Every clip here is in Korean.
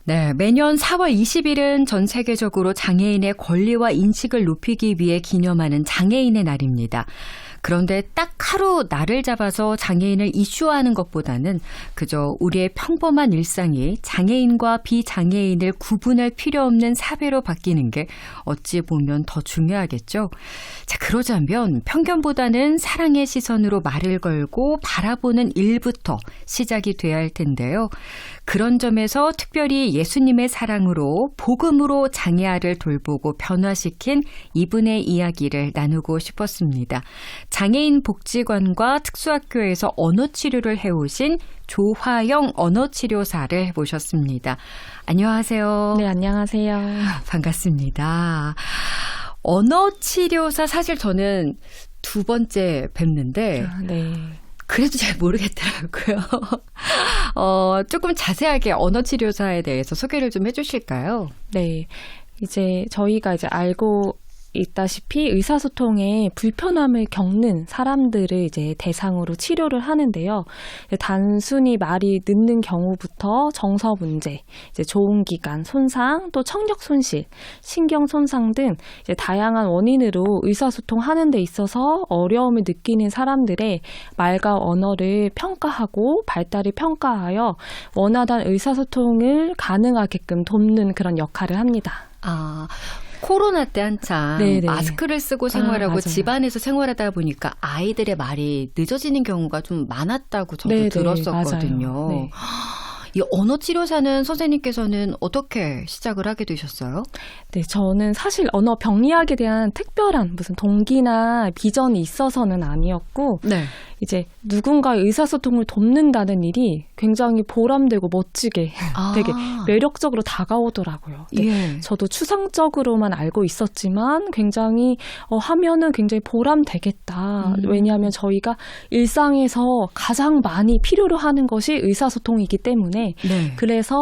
네, 매년 4월 20일은 전 세계적으로 장애인의 권리와 인식을 높이기 위해 기념하는 장애인의 날입니다. 그런데 딱 하루 날을 잡아서 장애인을 이슈화하는 것보다는 그저 우리의 평범한 일상이 장애인과 비장애인을 구분할 필요 없는 사회로 바뀌는 게 어찌 보면 더 중요하겠죠. 자, 그러자면 편견보다는 사랑의 시선으로 말을 걸고 바라보는 일부터 시작이 돼야 할 텐데요. 그런 점에서 특별히 예수님의 사랑으로 복음으로 장애아를 돌보고 변화시킨 이분의 이야기를 나누고 싶었습니다. 장애인 복지관과 특수학교에서 언어치료를 해오신 조화영 언어치료사를 모셨습니다. 안녕하세요. 네, 안녕하세요. 반갑습니다. 언어치료사 사실 저는 두 번째 뵙는데 네. 그래도 잘 모르겠더라고요. 조금 자세하게 언어치료사에 대해서 소개를 좀 해주실까요? 네. 저희가 알고 있다시피 의사소통에 불편함을 겪는 사람들을 대상으로 치료를 하는데요. 단순히 말이 늦는 경우부터 정서 문제, 좋은 기관 손상, 또 청력 손실, 신경 손상 등 다양한 원인으로 의사소통하는 데 있어서 어려움을 느끼는 사람들의 말과 언어를 평가하고 발달을 평가하여 원활한 의사소통을 가능하게끔 돕는 그런 역할을 합니다. 코로나 때 한참 네네. 마스크를 쓰고 생활하고 맞아요. 집안에서 생활하다 보니까 아이들의 말이 늦어지는 경우가 좀 많았다고 저도 네네, 들었었거든요. 맞아요. 네. 이 언어치료사는 선생님께서는 어떻게 시작을 하게 되셨어요? 네, 저는 사실 언어 병리학에 대한 특별한 무슨 동기나 비전이 있어서는 아니었고, 네. 누군가의 의사소통을 돕는다는 일이 굉장히 보람되고 멋지게 되게 매력적으로 다가오더라고요. 네, 예. 저도 추상적으로만 알고 있었지만 굉장히 하면은 굉장히 보람되겠다. 왜냐하면 저희가 일상에서 가장 많이 필요로 하는 것이 의사소통이기 때문에 네. 그래서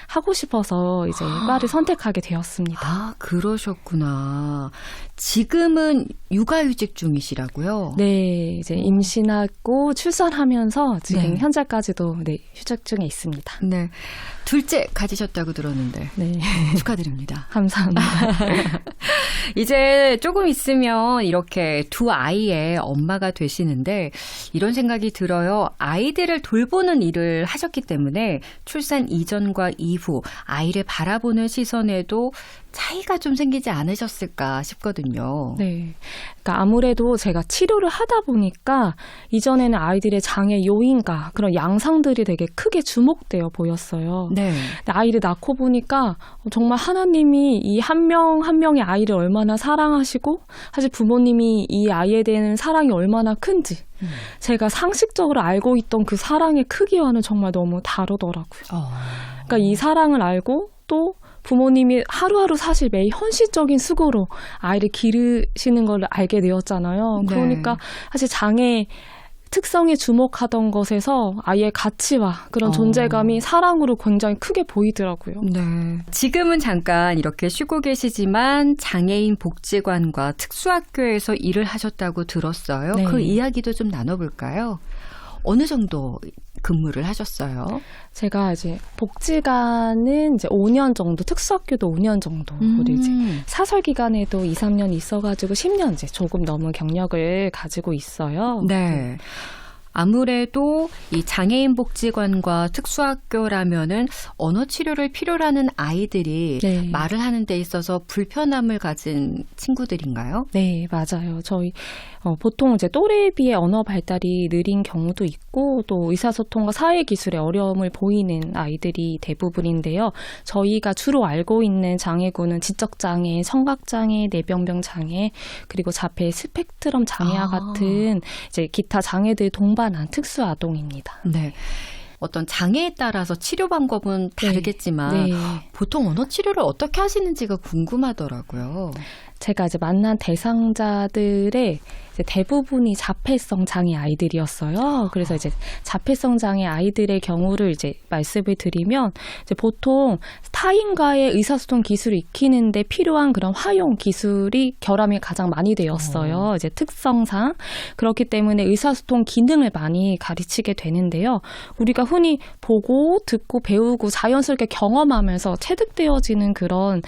하고 싶어서 과를 선택하게 되었습니다. 그러셨구나. 지금은 육아휴직 중이시라고요? 네, 임신하고 출산하면서 지금 네. 현재까지도 휴직 중에 있습니다. 네. 둘째 가지셨다고 들었는데. 네. 축하드립니다. 감사합니다. 이제 조금 있으면 이렇게 두 아이의 엄마가 되시는데 이런 생각이 들어요. 아이들을 돌보는 일을 하셨기 때문에 출산 이전과 이후 아이를 바라보는 시선에도 차이가 좀 생기지 않으셨을까 싶거든요. 네. 그러니까 아무래도 제가 치료를 하다 보니까 이전에는 아이들의 장애 요인과 그런 양상들이 되게 크게 주목되어 보였어요. 네. 근데 아이를 낳고 보니까 정말 하나님이 이 한 명 한 명의 아이를 얼마나 사랑하시고 사실 부모님이 이 아이에 대한 사랑이 얼마나 큰지 제가 상식적으로 알고 있던 그 사랑의 크기와는 정말 너무 다르더라고요. 그러니까 이 사랑을 알고 또 부모님이 하루하루 사실 매일 현실적인 수고로 아이를 기르시는 걸 알게 되었잖아요. 네. 그러니까 사실 장애 특성에 주목하던 것에서 아이의 가치와 그런 존재감이 사랑으로 굉장히 크게 보이더라고요. 네. 지금은 잠깐 이렇게 쉬고 계시지만 장애인 복지관과 특수학교에서 일을 하셨다고 들었어요. 네. 그 이야기도 좀 나눠볼까요? 어느 정도 근무를 하셨어요? 제가 복지관은 5년 정도, 특수학교도 5년 정도, 우리 사설 기간에도 2, 3년 있어가지고 10년 조금 넘은 경력을 가지고 있어요. 네. 아무래도 이 장애인 복지관과 특수학교라면은 언어 치료를 필요로 하는 아이들이 네. 말을 하는 데 있어서 불편함을 가진 친구들인가요? 네, 맞아요. 저희 보통 또래에 비해 언어 발달이 느린 경우도 있고 또 의사소통과 사회기술에 어려움을 보이는 아이들이 대부분인데요. 저희가 주로 알고 있는 장애군은 지적장애, 청각장애, 뇌병변 장애, 그리고 자폐 스펙트럼 장애와 같은 기타 장애들 동반한 특수아동입니다. 네. 어떤 장애에 따라서 치료 방법은 다르겠지만 네. 보통 언어 치료를 어떻게 하시는지가 궁금하더라고요. 제가 만난 대상자들의 이제 대부분이 자폐성 장애 아이들이었어요. 그래서 이제 자폐성 장애 아이들의 경우를 이제 말씀을 드리면 이제 보통 타인과의 의사소통 기술을 익히는데 필요한 그런 화용 기술이 결함이 가장 많이 되었어요. 이제 특성상 그렇기 때문에 의사소통 기능을 많이 가르치게 되는데요. 우리가 흔히 보고 듣고 배우고 자연스럽게 경험하면서 체득되어지는 그런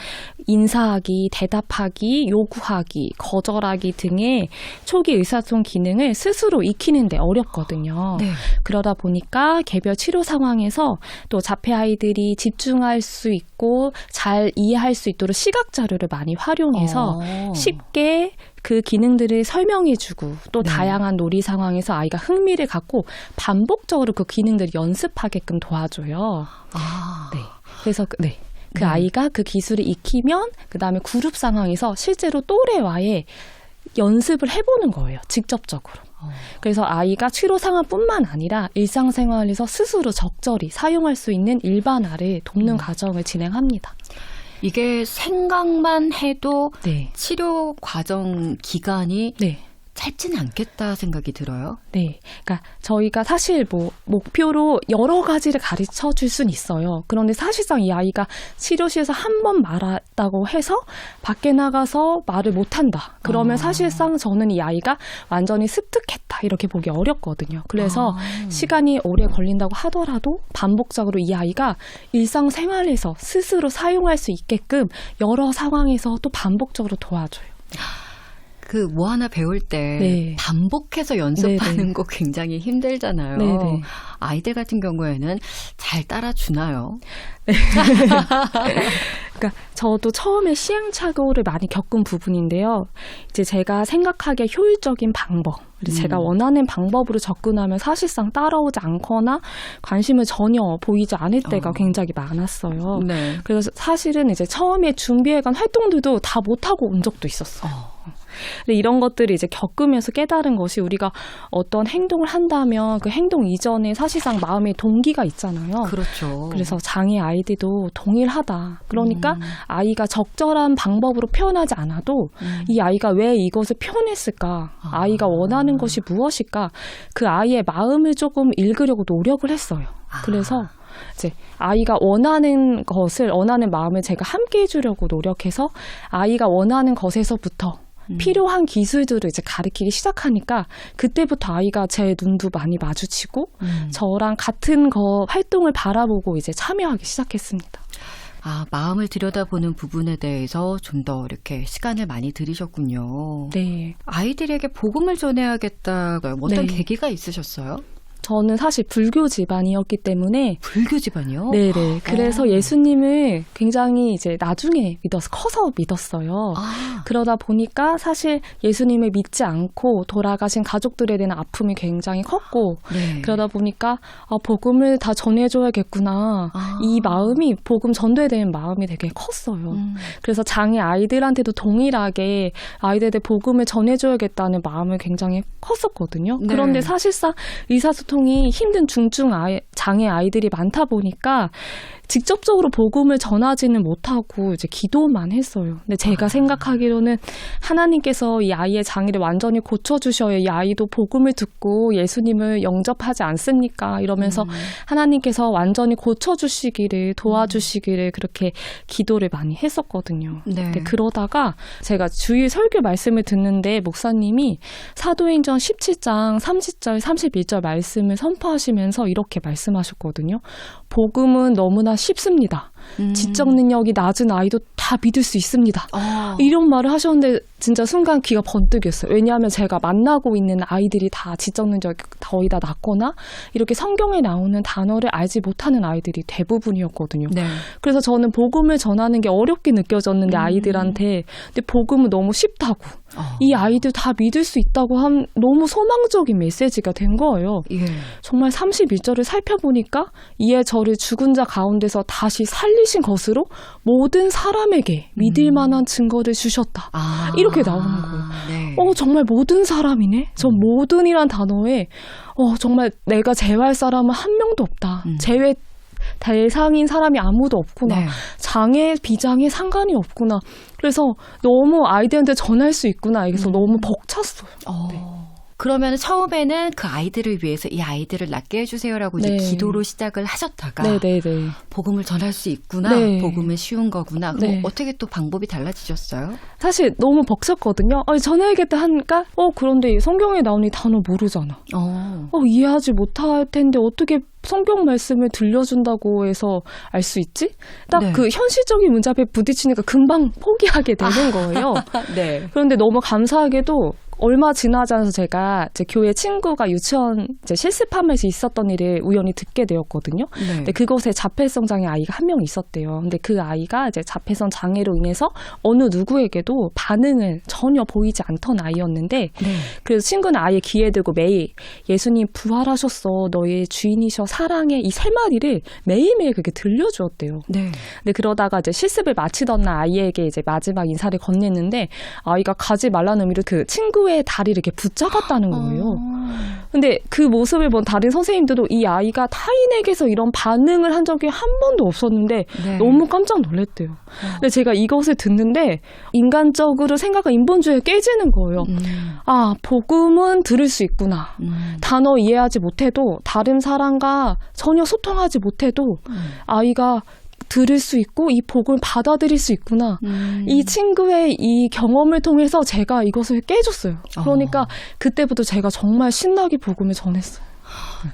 인사하기, 대답하기, 요구하기, 거절하기 등의 초기 의사소통 기능을 스스로 익히는데 어렵거든요. 네. 그러다 보니까 개별 치료 상황에서 또 자폐 아이들이 집중할 수 있고 잘 이해할 수 있도록 시각 자료를 많이 활용해서 쉽게 그 기능들을 설명해주고 또 네. 다양한 놀이 상황에서 아이가 흥미를 갖고 반복적으로 그 기능들을 연습하게끔 도와줘요. 네. 그래서 그 아이가 그 기술을 익히면 그 다음에 그룹 상황에서 실제로 또래와의 연습을 해보는 거예요. 직접적으로. 그래서 아이가 치료 상황뿐만 아니라 일상생활에서 스스로 적절히 사용할 수 있는 일반화를 돕는 과정을 진행합니다. 이게 생각만 해도 네. 치료 과정 기간이 네. 짧지는 않겠다 생각이 들어요. 네. 그러니까 저희가 사실 목표로 여러 가지를 가르쳐 줄 수는 있어요. 그런데 사실상 이 아이가 치료실에서 한 번 말았다고 해서 밖에 나가서 말을 못 한다. 그러면 사실상 저는 이 아이가 완전히 습득했다. 이렇게 보기 어렵거든요. 그래서 시간이 오래 걸린다고 하더라도 반복적으로 이 아이가 일상생활에서 스스로 사용할 수 있게끔 여러 상황에서 또 반복적으로 도와줘요. 그 뭐 하나 배울 때 네. 반복해서 연습하는 네네. 거 굉장히 힘들잖아요. 네네. 아이들 같은 경우에는 잘 따라주나요? 그러니까 저도 처음에 시행착오를 많이 겪은 부분인데요. 이제 제가 생각하기에 효율적인 방법, 제가 원하는 방법으로 접근하면 사실상 따라오지 않거나 관심을 전혀 보이지 않을 때가 굉장히 많았어요. 네. 그래서 사실은 이제 처음에 준비해간 활동들도 다 못하고 온 적도 있었어요. 근데 이런 것들을 이제 겪으면서 깨달은 것이 우리가 어떤 행동을 한다면 그 행동 이전에 사실상 마음의 동기가 있잖아요. 그렇죠. 그래서 장애 아이들도 동일하다. 그러니까 아이가 적절한 방법으로 표현하지 않아도 이 아이가 왜 이것을 표현했을까? 아이가 원하는 것이 무엇일까? 그 아이의 마음을 조금 읽으려고 노력을 했어요. 그래서 이제 아이가 원하는 마음을 제가 함께 해주려고 노력해서 아이가 원하는 것에서부터 필요한 기술들을 이제 가르치기 시작하니까 그때부터 아이가 제 눈도 많이 마주치고 저랑 같은 활동을 바라보고 이제 참여하기 시작했습니다. 마음을 들여다보는 부분에 대해서 좀 더 이렇게 시간을 많이 들이셨군요. 네. 아이들에게 복음을 전해야겠다고요. 어떤 네. 계기가 있으셨어요? 저는 사실 불교 집안이었기 때문에 불교 집안이요? 네네. 그래서 예수님을 굉장히 이제 나중에 커서 믿었어요. 그러다 보니까 사실 예수님을 믿지 않고 돌아가신 가족들에 대한 아픔이 굉장히 컸고 네. 그러다 보니까 복음을 다 전해줘야겠구나. 이 마음이 복음 전도에 대한 마음이 되게 컸어요. 그래서 장애 아이들한테도 동일하게 아이들한테 복음을 전해줘야겠다는 마음을 굉장히 컸었거든요. 네. 그런데 사실상 의사소통이 힘든 중증 장애 아이들이 많다 보니까 직접적으로 복음을 전하지는 못하고 이제 기도만 했어요. 근데 제가 생각하기로는 하나님께서 이 아이의 장애를 완전히 고쳐주셔야 이 아이도 복음을 듣고 예수님을 영접하지 않습니까? 이러면서 하나님께서 완전히 고쳐주시기를 도와주시기를 그렇게 기도를 많이 했었거든요. 네. 근데 그러다가 제가 주일 설교 말씀을 듣는데 목사님이 사도행전 17장 30절 31절 말씀을 선포하시면서 이렇게 말씀하셨거든요. 복음은 너무나 쉽습니다. 지적 능력이 낮은 아이도 다 믿을 수 있습니다. 이런 말을 하셨는데 진짜 순간 귀가 번뜩였어요. 왜냐하면 제가 만나고 있는 아이들이 다 지적 능력이 거의 다 낮거나 이렇게 성경에 나오는 단어를 알지 못하는 아이들이 대부분이었거든요. 네. 그래서 저는 복음을 전하는 게 어렵게 느껴졌는데 아이들한테 근데 복음은 너무 쉽다고 이 아이들 다 믿을 수 있다고 한 너무 소망적인 메시지가 된 거예요. 예. 정말 31절을 살펴보니까 이에 저를 죽은 자 가운데서 다시 살리신 것으로 모든 사람에게 믿을 만한 증거를 주셨다. 이렇게 나오는 거예요. 네. 정말 모든 사람이네? 저 모든이란 단어에 정말 내가 제외할 사람은 한 명도 없다. 대상인 사람이 아무도 없구나. 네. 장애, 비장애 상관이 없구나. 그래서 너무 아이들한테 전할 수 있구나. 그래서 너무 벅찼어요. 네. 그러면 처음에는 그 아이들을 위해서 이 아이들을 낫게 해주세요라고 이제 네. 기도로 시작을 하셨다가 네네네. 복음을 전할 수 있구나. 네. 복음은 쉬운 거구나. 그럼 네. 어떻게 또 방법이 달라지셨어요? 사실 너무 벅찼거든요. 전해야겠다 하니까 그런데 성경에 나오는 이 단어 모르잖아. 이해하지 못할 텐데 어떻게 성경 말씀을 들려준다고 해서 알 수 있지? 딱 네. 그 현실적인 문제 앞에 부딪히니까 금방 포기하게 되는 거예요. 네. 그런데 너무 감사하게도 얼마 지나지 않아서 제가 이제 교회 친구가 유치원 이제 실습하면서 있었던 일을 우연히 듣게 되었거든요. 네. 근데 그곳에 자폐성 장애 아이가 한 명 있었대요. 근데 그 아이가 이제 자폐성 장애로 인해서 어느 누구에게도 반응을 전혀 보이지 않던 아이였는데 네. 그래서 친구는 아예 귀에 대고 매일 예수님 부활하셨어. 너의 주인이셔. 사랑해. 이 세 마디를 매일매일 그렇게 들려주었대요. 네. 근데 그러다가 이제 실습을 마치던 날 아이에게 이제 마지막 인사를 건넸는데 아이가 가지 말라는 의미로 그 친구의 다리를 이렇게 붙잡았다는 거예요. 근데 그 모습을 본 다른 선생님들도 이 아이가 타인에게서 이런 반응을 한 적이 한 번도 없었는데 네. 너무 깜짝 놀랐대요. 근데 제가 이것을 듣는데 인간적으로 생각과 인본주의에 깨지는 거예요. 복음은 들을 수 있구나. 단어 이해하지 못해도 다른 사람과 전혀 소통하지 못해도 아이가 들을 수 있고 이 복을 받아들일 수 있구나. 이 친구의 이 경험을 통해서 제가 이것을 깨줬어요. 그러니까 그때부터 제가 정말 신나게 복음을 전했어요.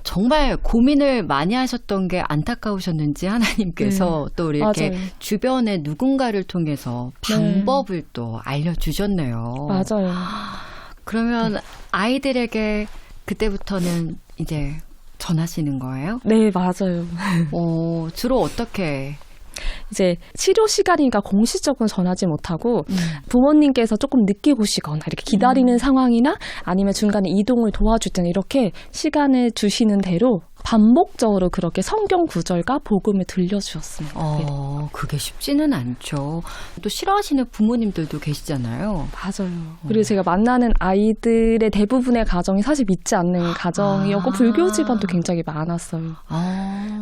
정말 고민을 많이 하셨던 게 안타까우셨는지 하나님께서 또 이렇게 맞아요. 주변에 누군가를 통해서 방법을 또 알려주셨네요. 맞아요. 그러면 아이들에게 그때부터는 이제 전하시는 거예요? 네, 맞아요. 주로 어떻게? 이제 치료 시간이니까 공식적으로 전하지 못하고 부모님께서 조금 늦게 오시거나 이렇게 기다리는 상황이나 아니면 중간에 이동을 도와줄 때는 이렇게 시간을 주시는 대로 반복적으로 그렇게 성경 구절과 복음을 들려주었습니다. 그게 쉽지는 않죠. 또 싫어하시는 부모님들도 계시잖아요. 맞아요. 그리고 제가 만나는 아이들의 대부분의 가정이 사실 믿지 않는 가정이었고 불교 집안도 굉장히 많았어요.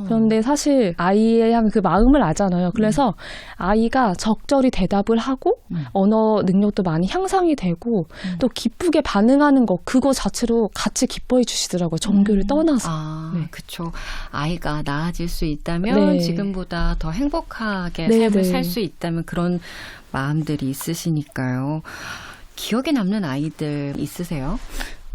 그런데 사실 아이의 향 그 마음을 알잖아요. 그래서 아이가 적절히 대답을 하고 언어 능력도 많이 향상이 되고 또 기쁘게 반응하는 거 그거 자체로 같이 기뻐해 주시더라고요. 종교를 떠나서. 네. 그렇죠. 아이가 나아질 수 있다면 네. 지금보다 더 행복하게 네, 삶을 네. 살 수 있다면 그런 마음들이 있으시니까요. 기억에 남는 아이들 있으세요?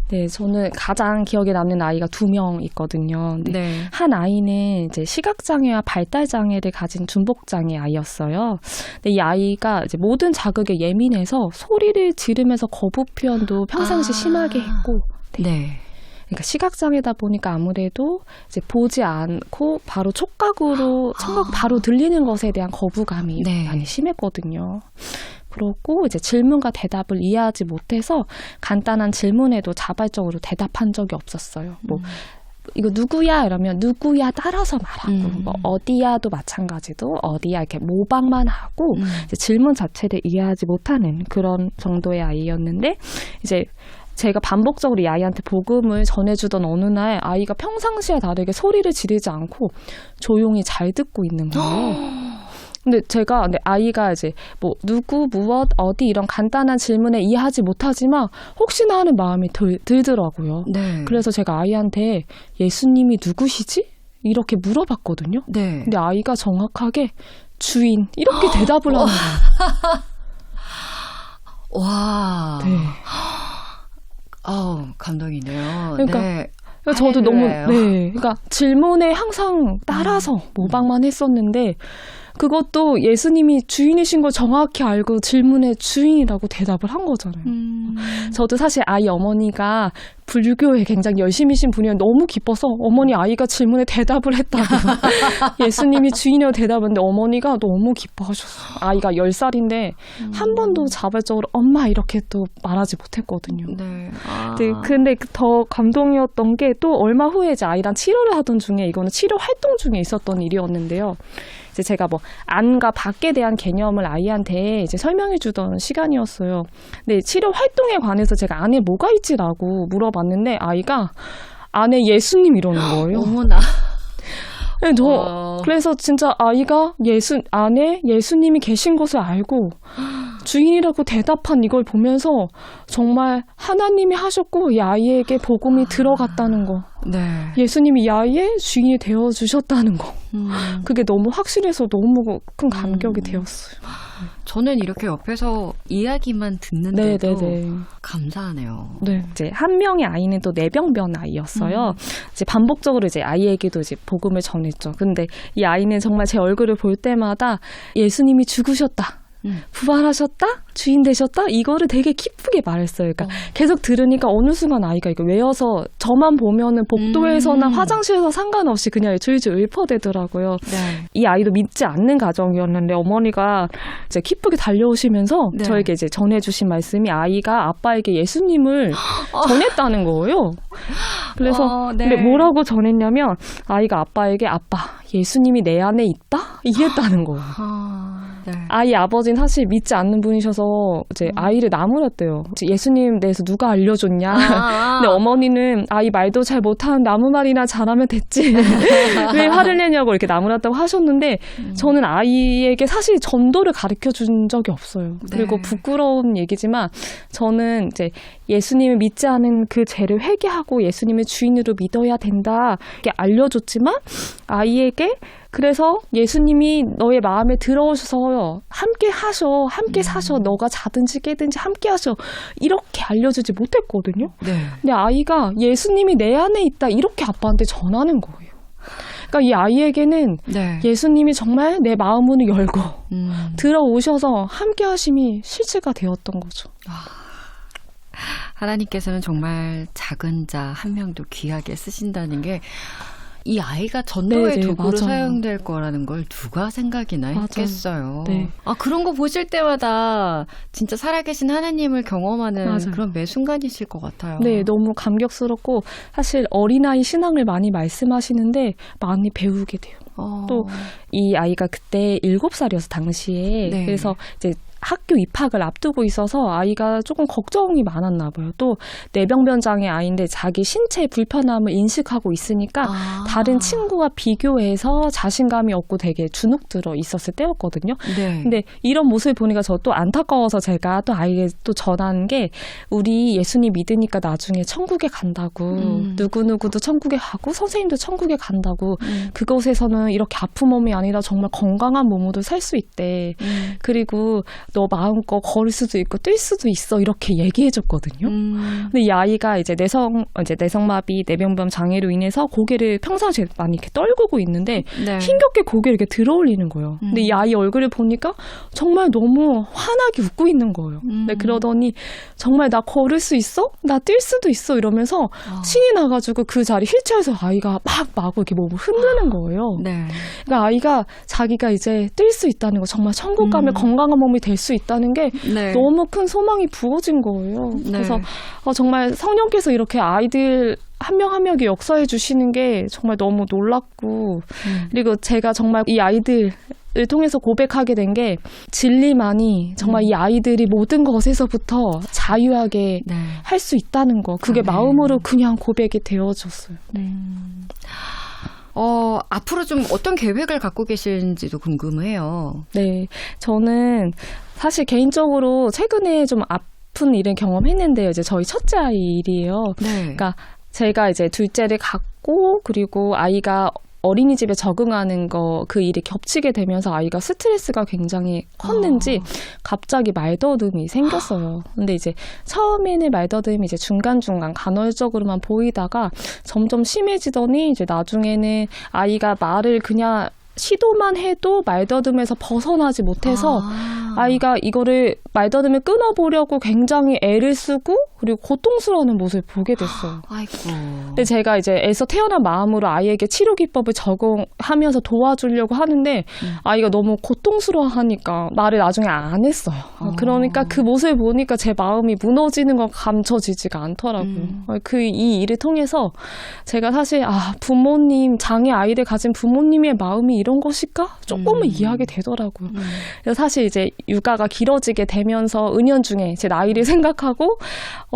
네, 저는 가장 기억에 남는 아이가 2명 있거든요. 네. 한 아이는 이제 시각장애와 발달장애를 가진 중복장애 아이였어요. 근데 이 아이가 이제 모든 자극에 예민해서 소리를 지르면서 거부 표현도 평상시 심하게 했고. 네. 그러니까 시각장애다 보니까 아무래도 이제 보지 않고 바로 촉각으로 청각 바로 들리는 것에 대한 거부감이 네. 많이 심했거든요. 그렇고 이제 질문과 대답을 이해하지 못해서 간단한 질문에도 자발적으로 대답한 적이 없었어요. 뭐 이거 누구야? 이러면 누구야 따라서 말하고 뭐 어디야도 마찬가지도 어디야 이렇게 모방만 하고 이제 질문 자체를 이해하지 못하는 그런 정도의 아이였는데 이제 제가 반복적으로 이 아이한테 복음을 전해주던 어느 날 아이가 평상시와 다르게 소리를 지르지 않고 조용히 잘 듣고 있는 거예요. 근데 제가 아이가 이제 뭐 누구, 무엇, 어디 이런 간단한 질문에 이해하지 못하지만 혹시나 하는 마음이 들더라고요. 네. 그래서 제가 아이한테 예수님이 누구시지? 이렇게 물어봤거든요. 네. 근데 아이가 정확하게 주인 이렇게 대답을 하는 거예요. 와. 네. 감동이네요. 그러니까 네. 저도 너무 할렐루야예요. 그러니까 질문에 항상 따라서 모방만 했었는데 그것도 예수님이 주인이신 걸 정확히 알고 질문에 주인이라고 대답을 한 거잖아요. 저도 사실 아이 어머니가 불교에 굉장히 열심히신 분이었는데 너무 기뻐서 어머니 아이가 질문에 대답을 했다고 예수님이 주인이라고 대답했는데 어머니가 너무 기뻐하셨어요. 아이가 10살인데 한 번도 자발적으로 엄마 이렇게 또 말하지 못했거든요. 네. 네, 근데 더 감동이었던 게 또 얼마 후에 이제 아이랑 치료를 하던 중에 이거는 치료 활동 중에 있었던 일이었는데요. 이제 제가 뭐 안과 밖에 대한 개념을 아이한테 이제 설명해 주던 시간이었어요. 근데 치료 활동에 관해서 제가 안에 뭐가 있지라고 물어봤는데 아이가 안에 예수님 이러는 거예요. 어머나. 네, 그래서 진짜 아이가 안에 예수님이 계신 것을 알고 주인이라고 대답한 이걸 보면서 정말 하나님이 하셨고 이 아이에게 복음이 들어갔다는 거. 네. 예수님이 이 아이의 주인이 되어주셨다는 거. 그게 너무 확실해서 너무 큰 감격이 되었어요. 저는 이렇게 옆에서 이야기만 듣는데도 감사하네요. 네. 이제 한 명의 아이는 또 내병변 아이였어요. 이제 반복적으로 이제 아이에게도 이제 복음을 전했죠. 근데 이 아이는 정말 제 얼굴을 볼 때마다 예수님이 죽으셨다. 부활하셨다? 주인 되셨다? 이거를 되게 기쁘게 말했어요. 그러니까 계속 들으니까 어느 순간 아이가 이거 외워서 저만 보면은 복도에서나 화장실에서 상관없이 그냥 줄줄 읊어대더라고요. 네. 이 아이도 믿지 않는 가정이었는데 어머니가 이제 기쁘게 달려오시면서 네. 저에게 이제 전해주신 말씀이 아이가 아빠에게 예수님을 전했다는 거예요. 그래서 네. 근데 뭐라고 전했냐면 아이가 아빠에게 아빠 예수님이 내 안에 있다? 이랬다는 거예요. 네. 아이 아버지는 사실 믿지 않는 분이셔서 이제 아이를 나무랐대요. 예수님 대해서 누가 알려줬냐. 근데 어머니는 아이 말도 잘 못하는 나무 말이나 잘하면 됐지. 왜 화를 내냐고 이렇게 나무랐다고 하셨는데 저는 아이에게 사실 전도를 가르쳐 준 적이 없어요. 그리고 네. 부끄러운 얘기지만 저는 이제 예수님을 믿지 않은 그 죄를 회개하고 예수님을 주인으로 믿어야 된다. 이렇게 알려줬지만 아이에게 그래서 예수님이 너의 마음에 들어오셔서 함께 하셔, 함께 사셔, 너가 자든지 깨든지 함께 하셔 이렇게 알려주지 못했거든요. 네. 근데 아이가 예수님이 내 안에 있다 이렇게 아빠한테 전하는 거예요. 그러니까 이 아이에게는 네. 예수님이 정말 내 마음문을 열고 들어오셔서 함께 하심이 실체가 되었던 거죠. 하나님께서는 정말 작은 자 한 명도 귀하게 쓰신다는 게 이 아이가 전도의 네네, 도구로 맞아요. 사용될 거라는 걸 누가 생각이나 맞아요. 했겠어요. 네. 그런 거 보실 때마다 진짜 살아계신 하나님을 경험하는 맞아요. 그런 매 순간이실 것 같아요. 네, 너무 감격스럽고 사실 어린아이 신앙을 많이 말씀하시는데 많이 배우게 돼요. 또 이 아이가 그때 7살이어서 당시에 네. 그래서 이제 학교 입학을 앞두고 있어서 아이가 조금 걱정이 많았나 봐요. 또 뇌병변 장애 아이인데 자기 신체 불편함을 인식하고 있으니까 다른 친구와 비교해서 자신감이 없고 되게 주눅들어 있었을 때였거든요. 네. 근데 이런 모습을 보니까 저 또 안타까워서 제가 또 아이에게 또 전한 게 우리 예수님 믿으니까 나중에 천국에 간다고 누구누구도 천국에 가고 선생님도 천국에 간다고 그곳에서는 이렇게 아픈 몸이 아니라 정말 건강한 몸으로 살 수 있대. 그리고 너 마음껏 걸을 수도 있고 뛸 수도 있어 이렇게 얘기해줬거든요. 근데 이 아이가 이제 내성마비, 뇌병변 장애로 인해서 고개를 평상시에 많이 이렇게 떨구고 있는데 네. 힘겹게 고개를 이렇게 들어올리는 거예요. 근데 이 아이 얼굴을 보니까 정말 너무 환하게 웃고 있는 거예요. 근데 그러더니 정말 나 걸을 수 있어? 나 뛸 수도 있어 이러면서 신이 나가지고 그 자리 휠체어에서 아이가 막 마구 이렇게 몸을 흔드는 거예요. 네. 그러니까 아이가 자기가 이제 뛸 수 있다는 거, 정말 천국 가면 건강한 몸이 될 수 있다는 게 네. 너무 큰 소망이 부어진 거예요. 네. 그래서 정말 성령께서 이렇게 아이들 한 명 한 명에게 역사해 주시는 게 정말 너무 놀랍고 그리고 제가 정말 이 아이들을 통해서 고백하게 된 게 진리만이 정말 이 아이들이 모든 것에서부터 자유하게 네. 할 수 있다는 거 그게 마음으로 그냥 고백이 되어졌어요. 네. 앞으로 좀 어떤 계획을 갖고 계신지도 궁금해요. 네, 저는 사실 개인적으로 최근에 좀 아픈 일을 경험했는데요. 이제 저희 첫째 아이 일이에요. 네. 그러니까 제가 이제 둘째를 갖고 그리고 아이가 어린이집에 적응하는 그 일이 겹치게 되면서 아이가 스트레스가 굉장히 컸는지 갑자기 말더듬이 생겼어요. 근데 이제 처음에는 말더듬이 이제 중간중간 간헐적으로만 보이다가 점점 심해지더니 이제 나중에는 아이가 말을 그냥 시도만 해도 말더듬에서 벗어나지 못해서 아이가 이거를 말더듬을 끊어보려고 굉장히 애를 쓰고 그리고 고통스러워하는 모습을 보게 됐어요. 아이고. 근데 제가 이제 애써 태어난 마음으로 아이에게 치료 기법을 적용하면서 도와주려고 하는데 아이가 너무 고통스러워하니까 말을 나중에 안 했어요. 그러니까 그 모습을 보니까 제 마음이 무너지는 건 감춰지지가 않더라고요. 이 일을 통해서 제가 사실 부모님, 장애 아이를 가진 부모님의 마음이 이런 것일까? 조금은 이해하게 되더라고요. 그래서 사실 이제 육아가 길어지게 되면서 은연중에 제 나이를 생각하고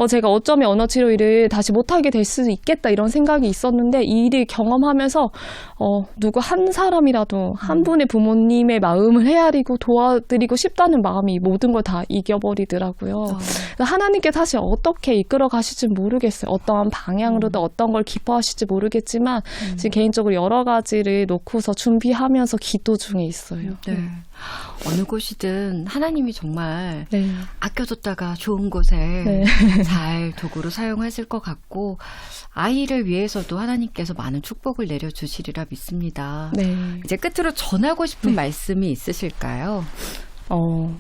제가 어쩌면 언어치료 일을 다시 못하게 될 수도 있겠다 이런 생각이 있었는데 이 일을 경험하면서 누구 한 사람이라도 한 분의 부모님의 마음을 헤아리고 도와드리고 싶다는 마음이 모든 걸 다 이겨버리더라고요. 그래서 하나님께 사실 어떻게 이끌어 가실지 모르겠어요. 어떠한 방향으로든 어떤 걸 기뻐하실지 모르겠지만 지금 개인적으로 여러 가지를 놓고서 준비하면서 기도 중에 있어요. 네. 어느 곳이든 하나님이 정말 네. 아껴뒀다가 좋은 곳에 네. 잘 도구로 사용하실 것 같고 아이를 위해서도 하나님께서 많은 축복을 내려주시리라 믿습니다. 네. 이제 끝으로 전하고 싶은 말씀이 있으실까요?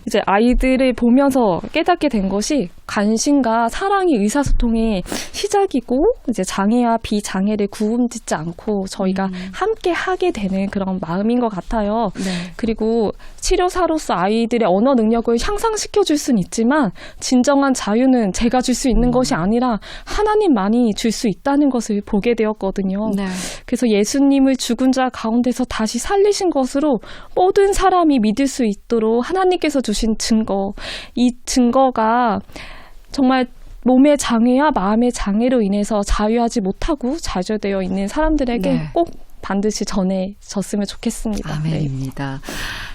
이제 아이들을 보면서 깨닫게 된 것이 관심과 사랑이 의사소통의 시작이고 이제 장애와 비장애를 구분짓지 않고 저희가 함께 하게 되는 그런 마음인 것 같아요. 네. 그리고 치료사로서 아이들의 언어 능력을 향상시켜 줄 수는 있지만 진정한 자유는 제가 줄 수 있는 것이 아니라 하나님만이 줄 수 있다는 것을 보게 되었거든요. 네. 그래서 예수님을 죽은 자 가운데서 다시 살리신 것으로 모든 사람이 믿을 수 있도록 하나님께서 주신 증거, 이 증거가 정말 몸의 장애와 마음의 장애로 인해서 자유하지 못하고 좌절되어 있는 사람들에게 네. 꼭 반드시 전해졌으면 좋겠습니다. 아멘입니다.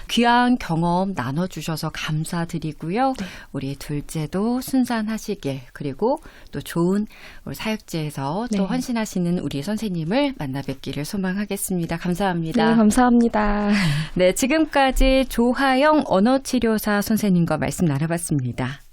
귀한 경험 나눠주셔서 감사드리고요. 네. 우리 둘째도 순산하시길 그리고 또 좋은 우리 사역지에서 또 헌신하시는 우리 선생님을 만나 뵙기를 소망하겠습니다. 감사합니다. 네, 감사합니다. 네, 지금까지 조하영 언어치료사 선생님과 말씀 나눠봤습니다.